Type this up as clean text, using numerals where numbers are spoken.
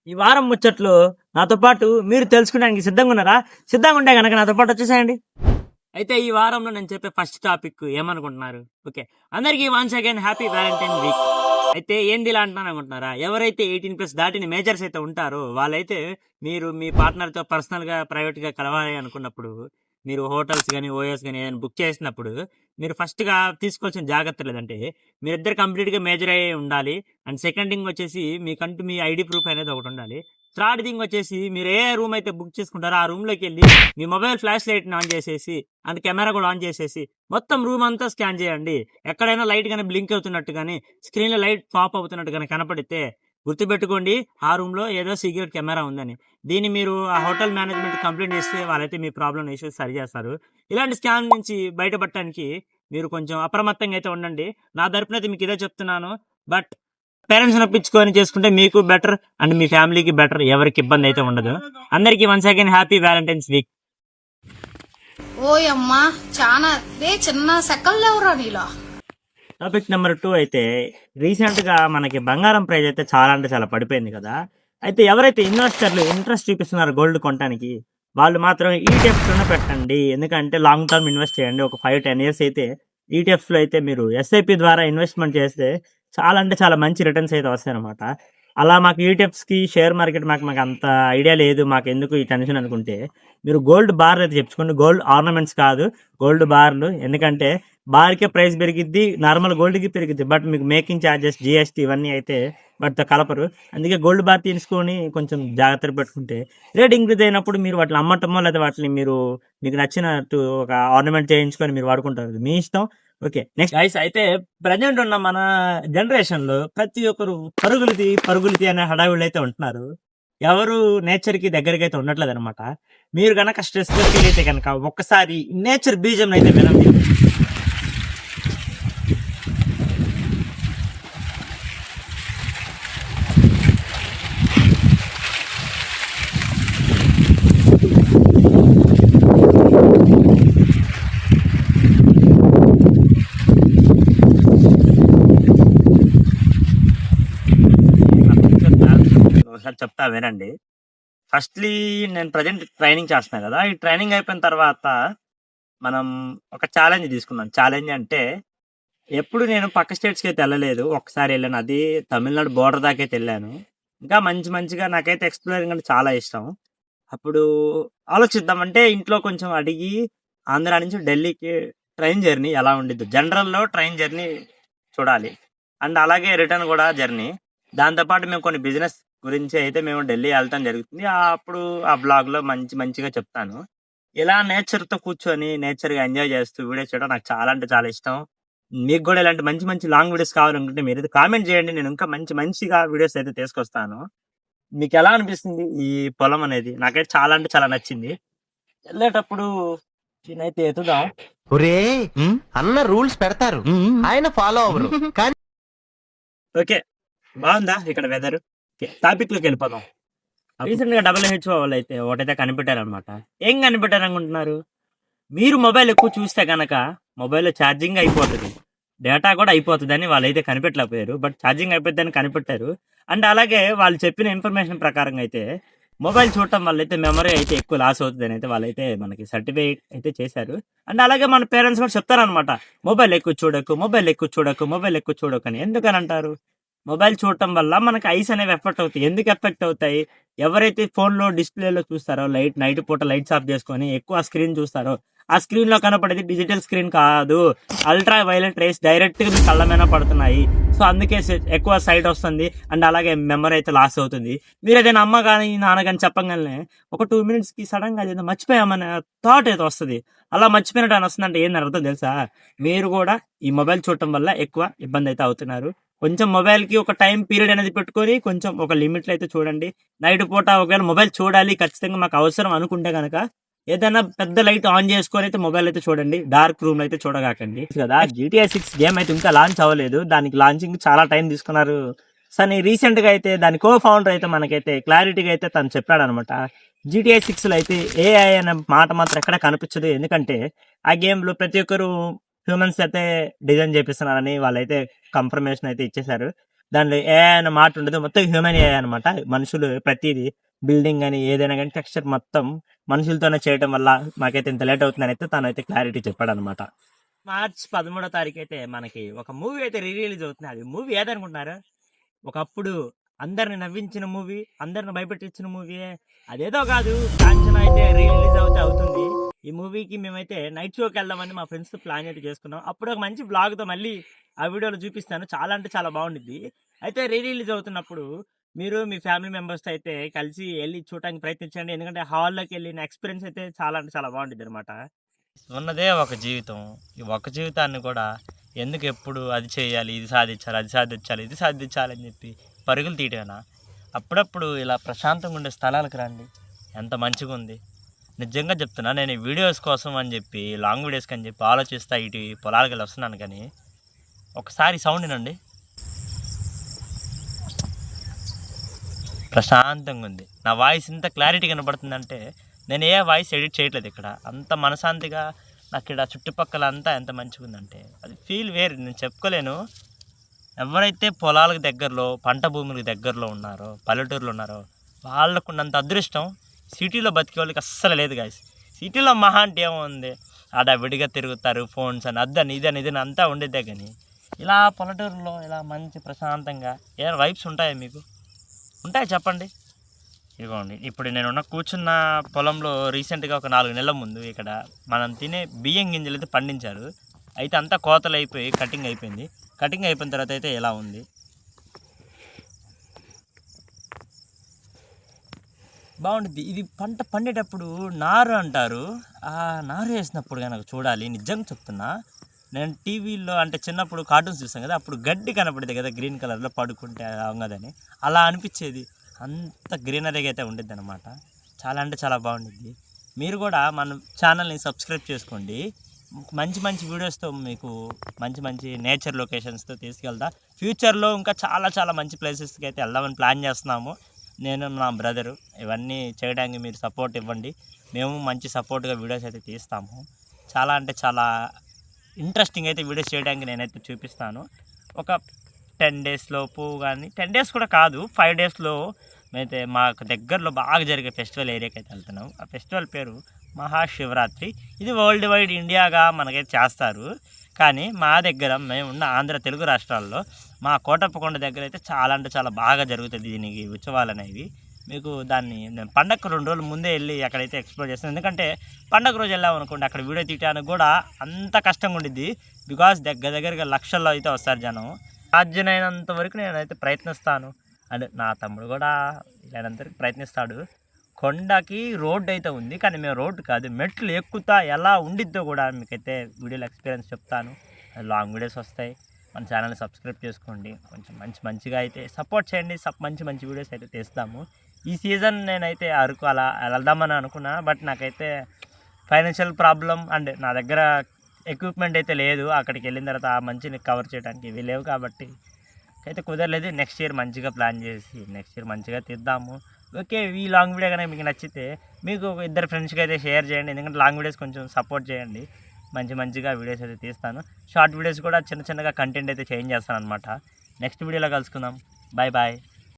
ఈ వారం ముచ్చట్లు నాతో పాటు మీరు తెలుసుకోవడానికి సిద్ధంగా ఉన్నారా? సిద్ధంగా ఉంటే గనక నాతో పాటు వచ్చేసేయండి. అయితే ఈ వారంలో నేను చెప్పే ఫస్ట్ టాపిక్ ఏమనుకుంటున్నారు? ఓకే. అందరికీ once again happy Valentine week. అయితే ఏంది ఇలా అంటున్నాను అనుకుంటున్నారా? ఎవరైతే 18+ దాటిన మేజర్స్ అయితే ఉంటారో వాళ్ళైతే మీరు మీ పార్ట్నర్‌తో పర్సనల్‌గా, ప్రైవేట్‌గా కలవాలి అనుకున్నప్పుడు మీరు హోటల్స్ గాని, ఓయోస్ గాని ఏదైనా బుక్ చేసినప్పుడు మీరు ఫస్ట్‌గా తీసుకోవాల్సిన జాగ్రత్తలు ఏదంటే మీరిద్దరు కంప్లీట్‌గా మేజర్ అయ్యి ఉండాలి. అండ్ సెకండ్ థింగ్ వచ్చేసి మీకంటూ మీ ఐడీ ప్రూఫ్ అనేది ఒకటుండాలి. థర్డ్ థింగ్ వచ్చేసి మీరు ఏ రూమ్ అయితే బుక్ చేసుకుంటారో ఆ రూమ్‌లోకెళ్ళి మీ మొబైల్ ఫ్లాష్ లైట్‌ని ఆన్ చేసేసి అండ్ కెమెరా కూడా ఆన్ చేసేసి మొత్తం రూమ్ అంతా స్కాన్ చేయండి. ఎక్కడైనా లైట్ గాని బ్లింక్ అవుతున్నట్టు గాని, స్క్రీన్‌లో లైట్ పాప్ అవుతున్నట్టు గాని కనపడితే గుర్తుపెట్టుకోండి ఆ రూమ్‌లో ఏదో సీక్రెట్ కెమెరా ఉందని. దీన్ని మీరు ఆ హోటల్ మేనేజ్‌మెంట్‌కి కంప్లెయింట్ చేస్తే వాళ్ళైతే మీ ప్రాబ్లమ్ ఇష్యూస్ సరి చేస్తారు. ఇలాంటి స్కామ్ నుంచి బయటపడటానికి మీరు కొంచెం అప్రమత్తంగా అయితే ఉండండి. నా తరపునైతే మీకు ఇదే చెప్తున్నాను. బట్ పేరెంట్స్‌ని ఒప్పించుకొని చేసుకుంటే మీకు బెటర్ అండ్ మీ ఫ్యామిలీకి బెటర్. ఎవరికి ఇబ్బంది అయితే ఉండదు. అందరికీ once again happy Valentine's week. ఓయమ్మా చాలా చిన్న సెకండ్ లేవురా నీలో. టాపిక్ నెంబర్ 2 అయితే రీసెంట్‌గా మనకి బంగారం ప్రైస్ అయితే చాలా అంటే చాలా పడిపోయింది కదా! అయితే ఎవరైతే ఇన్వెస్టర్లు ఇంట్రెస్ట్ చూపిస్తున్నారో గోల్డ్ కొనటానికి, వాళ్ళు మాత్రం ఈటీఎఫ్స్‌లోనే పెట్టండి. ఎందుకంటే లాంగ్ టర్మ్ ఇన్వెస్ట్ చేయండి. ఒక 5, 10 ఇయర్స్ అయితే ఈటీఎఫ్స్‌లో అయితే మీరు ఎస్ఐపి ద్వారా ఇన్వెస్ట్‌మెంట్ చేస్తే చాలా అంటే చాలా మంచి రిటర్న్స్ అయితే వస్తాయన్నమాట. అలా మాకు ఈటీఎఫ్స్‌కి, షేర్ మార్కెట్ మాకు అంత ఐడియా లేదు. మాకెందుకు ఈ టెన్షన్ అనుకుంటే, మీరు గోల్డ్ బార్లు అయితే తెచ్చుకోండి. గోల్డ్ ఆర్నమెంట్స్ కాదు. గోల్డ్ బార్లు. ఎందుకంటే బార్‌కే ప్రైస్ పెరిగిద్ది. నార్మల్ గోల్డ్‌కి పెరిగిద్ది. బట్ మీకు మేకింగ్ చార్జెస్, జీఎస్టీ ఇవన్నీ అయితే వాటితో కలపరు. అందుకే గోల్డ్ బార్ తీసుకొని కొంచెం జాగ్రత్తలు పెట్టుకుంటే రేట్ ఇంక్రీజ్ అయినప్పుడు మీరు వాటిని అమ్మటమో లేదా వాటిని మీకు నచ్చినట్టు ఒక ఆర్నమెంట్ చేయించుకొని మీరు వాడుకుంటారు. మీ ఇష్టం. ఓకే. నెక్స్ట్ గైస్ అయితే ప్రెజెంట్ ఉన్న మన జనరేషన్‌లో ప్రతి ఒక్కరు పరుగులు తీ అనే హడావిడిలో అయితే ఉంటున్నారు. ఎవరు నేచర్‌కి దగ్గరకైతే ఉండట్లేదన్నమాట. మీరు గనక స్ట్రెస్‌గా ఫీల్ అయితే గనక ఒక్కసారి నేచర్ బీజంనైతే వినండి. ఒకసారి చెప్తా వినండి. ఫస్ట్‌లీ నేను ప్రెజెంట్ ట్రైనింగ్ చేస్తున్నా గదా! ఈ ట్రైనింగ్ అయిపోయిన తర్వాత మనం ఒక ఛాలెంజ్ తీసుకున్నాం. ఛాలెంజ్ అంటే ఎప్పుడు నేను పక్క స్టేట్స్‌కైతే ఎళ్ళలేదు. ఒక్కసారి ఎళ్ళాను. అది తమిళనాడు బోర్డర్ దాకైతే ఎళ్ళాను. ఇంకా మంచిగా నాకైతే ఎక్స్‌ప్లోరింగ్ అంటే చాలా ఇష్టం. అప్పుడు ఆలోచిద్దాం అంటే ఇంట్లో కొంచెం అడిగి ఆంధ్ర నుంచి ఢిల్లీకి ట్రైన్ జర్నీ ఎలా ఉండిద్దో. జనరల్‌లో ట్రైన్ జర్నీ చూడాలి. అండ్ అలాగే రిటర్న్ గూడా జర్నీ. దాంతో పాటు మేము కొన్ని బిజినెస్ గురించి అయితే మేము ఢిల్లీ ఎళ్ళటం జరుగుతుంది. అప్పుడు ఆ బ్లాగ్‌లో మంచిగా చెప్తాను. ఇలా నేచర్‌తో కూర్చొని నేచర్‌గా ఎంజాయ్ చేస్తూ వీడియోస్ చేయడం నాకు చాలా అంటే చాలా ఇష్టం. మీకు గూడా ఇలాంటి మంచి లాంగ్ వీడియోస్ కావాలనుకుంటే మీరైతే కామెంట్ చేయండి. నేను ఇంకా మంచిగా వీడియోస్ అయితే తీసుకొస్తాను. మీకెలా అనిపిస్తుంది ఈ పొలం అనేది? నాకైతే చాలా అంటే చాలా నచ్చింది. ఎళ్ళేటప్పుడు దీన్నైతే ఎత్తుదాం. ఒరేయ్ అన్న రూల్స్ పెడతారు ఆయన ఫాలో అవ్వరు కానీ ఓకే. బావుందా ఇక్కడ వెదరు? ఓకే. టాపిక్‌లోకెళ్ళిపోదాం. రీసెంట్‌గా డబ్ల్యూహెచ్ఓ వాళ్ళైతే ఒకటైతే కనిపెట్టారనమాట. ఏం కనిపెట్టారనుకుంటున్నారు? మీరు మొబైల్ ఎక్కువ చూస్తే గనక మొబైల్‌లో ఛార్జింగ్ అయిపోతది. డేటా కూడా అయిపోతదని వాళ్ళైతే కనిపెట్టలేకపోయారు. బట్ ఛార్జింగ్ అయిపోద్దని కనిపెట్టారు. అండ్ అలాగే వాళ్ళు చెప్పిన ఇన్ఫర్మేషన్ ప్రకారంగా అయితే మొబైల్ చూడటం వల్ల అయితే మెమరీ అయితే ఎక్కువ లాస్ అవుతదని అయితే వాళ్ళైతే మనకి సర్టిఫై అయితే చేశారు. అండ్ అలాగే మన పేరెంట్స్ కూడా చెప్తారనమాట. మొబైల్ ఎక్కువ చూడకు అని. ఎందుకనంటారు? మొబైల్ చూడటం వల్ల మనకి ఐస్ అనేవి ఎఫెక్ట్ అవుతాయి. ఎందుకు ఎఫెక్ట్ అవుతాయి? ఎవరైతే ఫోన్‌లో డిస్‌ప్లేలో చూస్తారో నైట్ పూట లైట్స్ ఆఫ్ చేసుకొని ఎక్కువ స్క్రీన్ చూస్తారో, ఆ స్క్రీన్‌లో కనపడేది డిజిటల్ స్క్రీన్ కాదు. అల్ట్రా వైలెట్ రేస్ డైరెక్ట్‌గా మీ కళ్ళ మీద పడుతున్నాయి. సో, అందుకే ఎక్కువ సైట్ వస్తుంది. అండ్ అలాగే మెమరీ అయితే లాస్ అవుతుంది. మీరేదైనా అమ్మ గాని, నాన్న గాని చెప్పంగాల్నే ఒక 2 మినిట్స్‌కి సడెన్‌గా అదేదో మర్చిపోయామనే థాట్ ఏదో వస్తది. అలా మర్చిపోయినట్టు అని వస్తుందంటే ఏందని అర్థం తెలుసా? మీరు కూడా ఈ మొబైల్ చూడటం వల్ల ఎక్కువ ఇబ్బందయితే అవుతున్నారు. కొంచెం మొబైల్‌కి ఒక టైమ్ పీరియడ్ అనేది పెట్టుకొని కొంచెం ఒక లిమిట్‌లో అయితే చూడండి. నైట్ పూట ఒకవేళ మొబైల్ చూడాలి ఖచ్చితంగా మాకు అవసరం అనుకుంటే గనక ఏదైనా పెద్ద లైట్ ఆన్ చేసుకొని అయితే మొబైల్ అయితే చూడండి. డార్క్ రూమ్‌లో అయితే చూడగాకండి. కదా జీటీఏ 6 గేమ్ అయితే ఇంకా లాంచ్ అవ్వలేదు. దానికి లాంచింగ్ చాలా టైం తీసుకున్నారు. కానీ రీసెంట్‌గా అయితే దాని కో ఫౌండర్ అయితే మనకైతే క్లారిటీగా అయితే తను చెప్పాడనమాట. జీటీఏ 6లో అయితే ఏఐ అనే మాట మాత్రం ఎక్కడ కనిపించదు. ఎందుకంటే ఆ గేమ్‌లో ప్రతి ఒక్కరు హ్యూమన్స్ అయితే డిజైన్ చేపిస్తున్నారని వాళ్ళైతే కన్ఫర్మేషన్ అయితే ఇచ్చేశారు. దాంట్లో ఏ అన్న మాట ఉండదు, మొత్తం హ్యూమన్ ఏ అనమాట. మనుషులు ప్రతిదీ బిల్డింగ్ అని ఏదైనా కానీ టెక్స్చర్ మొత్తం మనుషులతోనే చేయడం వల్ల మాకైతే ఇంత లేట్ అవుతుందని అయితే తను అయితే క్లారిటీ చెప్పాడు అనమాట. మార్చ్ 13వ తారీఖు అయితే మనకి ఒక మూవీ అయితే రిలీజ్ అవుతుంది. అది మూవీ ఏదనుకుంటున్నారు? ఒకప్పుడు అందరిని నవ్వించిన మూవీ, అందరిని భయపెట్టించిన మూవీ. అదేదో కాదు, కాంచన అయితే రిలీజ్ అవుతుంది. ఈ మూవీకి మేమైతే నైట్ షోకి వెళ్దామని మా ఫ్రెండ్స్తో ప్లాన్ అయితే చేసుకున్నాం. అప్పుడు ఒక మంచి బ్లాగ్తో మళ్ళీ ఆ వీడియోలో చూపిస్తాను. చాలా అంటే చాలా బాగుండిద్ది. అయితే రిలీజ్ అవుతున్నప్పుడు మీరు మీ ఫ్యామిలీ మెంబర్స్తో అయితే కలిసి వెళ్ళి చూడటానికి ప్రయత్నించండి. ఎందుకంటే హాల్లోకి వెళ్ళిన ఎక్స్పీరియన్స్ అయితే చాలా అంటే చాలా బాగుంటుంది అనమాట. ఉన్నదే ఒక జీవితం. ఈ ఒక జీవితాన్ని కూడా ఎందుకు ఎప్పుడు అది చేయాలి, ఇది సాధించాలి, అది సాధించాలి, ఇది సాధించాలి అని చెప్పి పరుగులు తీయటమేనా? అప్పుడప్పుడు ఇలా ప్రశాంతంగా ఉండే స్థలాలకు రండి, ఎంత మంచిగా ఉంది. నిజంగా చెప్తున్నా, నేను ఈ వీడియోస్ కోసం అని చెప్పి లాంగ్ వీడియోస్కి అని చెప్పి ఆలోచిస్తా ఇటు పొలాలకు వెళ్ళి వస్తున్నాను. కానీ ఒకసారి సౌండ్ వినండి, ప్రశాంతంగా ఉంది. నా వాయిస్ ఇంత క్లారిటీ కనబడుతుందంటే నేను ఏ వాయిస్ ఎడిట్ చేయట్లేదు. ఇక్కడ అంత మనశాంతిగా నాకు ఇక్కడ చుట్టుపక్కల అంతా ఎంత మంచిగా ఉందంటే అది ఫీల్ వేరు, నేను చెప్పుకోలేను. ఎవరైతే పొలాలకు దగ్గరలో, పంట భూములకు దగ్గరలో ఉన్నారో, పల్లెటూరులో ఉన్నారో వాళ్ళకు ఉన్నంత అదృష్టం సిటీలో బతికే వాళ్ళకి అస్సలు లేదు గాయస్. సిటీలో మహా అంటే ఏముంది, ఆడ విడిగా తిరుగుతారు, ఫోన్స్ అని అద్దని ఇదని ఇదని అంతా ఉండేదే. కానీ ఇలా పల్లెటూరులో ఇలా మంచి ప్రశాంతంగా ఏదైనా వైబ్స్ ఉంటాయా మీకు? ఉంటాయి చెప్పండి. ఇదిగోండి, ఇప్పుడు నేను కూర్చున్న పొలంలో రీసెంట్గా ఒక 4 నెలల ముందు ఇక్కడ మనం తినే బియ్యం గింజలు అయితే పండించారు. అయితే అంతా కోతలు అయిపోయి కటింగ్ అయిపోయింది. కటింగ్ అయిపోయిన తర్వాత అయితే ఎలా ఉంది, బాగుంటుంది. ఇది పంట పండేటప్పుడు నారు అంటారు, ఆ నారు వేసినప్పుడు కనుక చూడాలి. నిజంగా చెప్తున్నా, నేను టీవీలో అంటే చిన్నప్పుడు కార్టూన్స్ చూస్తాను కదా, అప్పుడు గడ్డి కనపడేది కదా గ్రీన్ కలర్లో, పడుకుంటే అవ్వదని అలా అనిపించేది. అంత గ్రీనరీగా అయితే ఉండేది అనమాట. చాలా అంటే చాలా బాగుండిద్ది. మీరు కూడా మన ఛానల్ని సబ్స్క్రైబ్ చేసుకోండి. మంచి మంచి వీడియోస్తో మీకు మంచి మంచి నేచర్ లొకేషన్స్తో తీసుకెళ్తా. ఫ్యూచర్లో ఇంకా చాలా చాలా మంచి ప్లేసెస్కి అయితే వెళ్దామని ప్లాన్ చేస్తున్నాము. నేను నా బ్రదరు ఇవన్నీ చేయడానికి మీరు సపోర్ట్ ఇవ్వండి. మేము మంచి సపోర్ట్గా వీడియోస్ అయితే తీస్తాము. చాలా అంటే చాలా ఇంట్రెస్టింగ్ అయితే వీడియోస్ చేయడానికి నేనైతే చూపిస్తాను. ఒక 10 days లోపు, కానీ 10 days కూడా కాదు, 5 daysలో అయితే మాకు దగ్గరలో బాగా జరిగే ఫెస్టివల్ ఏరియాకి అయితే వెళ్తున్నాం. ఆ ఫెస్టివల్ పేరు మహాశివరాత్రి. ఇది వరల్డ్ వైడ్ ఇండియాగా మనకైతే చేస్తారు. కానీ మా దగ్గర మేమున్న ఆంధ్ర తెలుగు రాష్ట్రాల్లో మా కోటప్పకొండ దగ్గర అయితే చాలా అంటే చాలా బాగా జరుగుతుంది దీనికి ఉత్సవాలు అనేవి. మీకు దాన్ని నేను పండగకు 2 రోజుల ముందే వెళ్ళి అక్కడైతే ఎక్స్ప్లోర్ చేస్తాను. ఎందుకంటే పండగ రోజు వెళ్ళామనుకోండి, అక్కడ వీడియో తీయడానికి కూడా అంత కష్టంగా ఉండిద్ది. బికాస్ దగ్గరగా లక్షల్లో అయితే వస్తారు జనం. సాధ్యమైనంత వరకు నేనైతే ప్రయత్నిస్తాను, అంటే నా తమ్ముడు కూడా లేనంతవరకు ప్రయత్నిస్తాడు. కొండకి రోడ్డు అయితే ఉంది, కానీ మేము రోడ్డు కాదు, మెట్లు ఎక్కుతా ఎలా ఉండిద్దో కూడా మీకైతే వీడియోలో ఎక్స్పీరియన్స్ చెప్తాను. లాంగ్ వీడియోస్ వస్తాయి. మన ఛానల్ని సబ్స్క్రైబ్ చేసుకోండి, కొంచెం మంచిగా అయితే సపోర్ట్ చేయండి. మంచి మంచి వీడియోస్ అయితే తీస్తాము. ఈ సీజన్ నేనైతే అరకు అలా వెళ్దామని అనుకున్నా, బట్ నాకైతే ఫైనాన్షియల్ ప్రాబ్లం అండ్ నా దగ్గర ఎక్విప్మెంట్ అయితే లేదు. అక్కడికి వెళ్ళిన తర్వాత ఆ మంచిని కవర్ చేయడానికి ఇవి లేవు, కాబట్టి అయితే కుదరలేదు. నెక్స్ట్ ఇయర్ మంచిగా ప్లాన్ చేసి నెక్స్ట్ ఇయర్ మంచిగా తీద్దాము. ఓకే, ఈ లాంగ్ వీడియో కనుక మీకు నచ్చితే మీకు 2 ఫ్రెండ్స్కి అయితే షేర్ చేయండి. ఎందుకంటే లాంగ్ వీడియోస్ కొంచెం సపోర్ట్ చేయండి. మంచిగా వీడియోస్ అయితే తీస్తాను. షార్ట్ వీడియోస్ కూడా చిన్నగా కంటెంట్ అయితే చేంజ్ చేస్తాను అనమాట. నెక్స్ట్ వీడియోలో కలుసుకుందాం. Bye bye.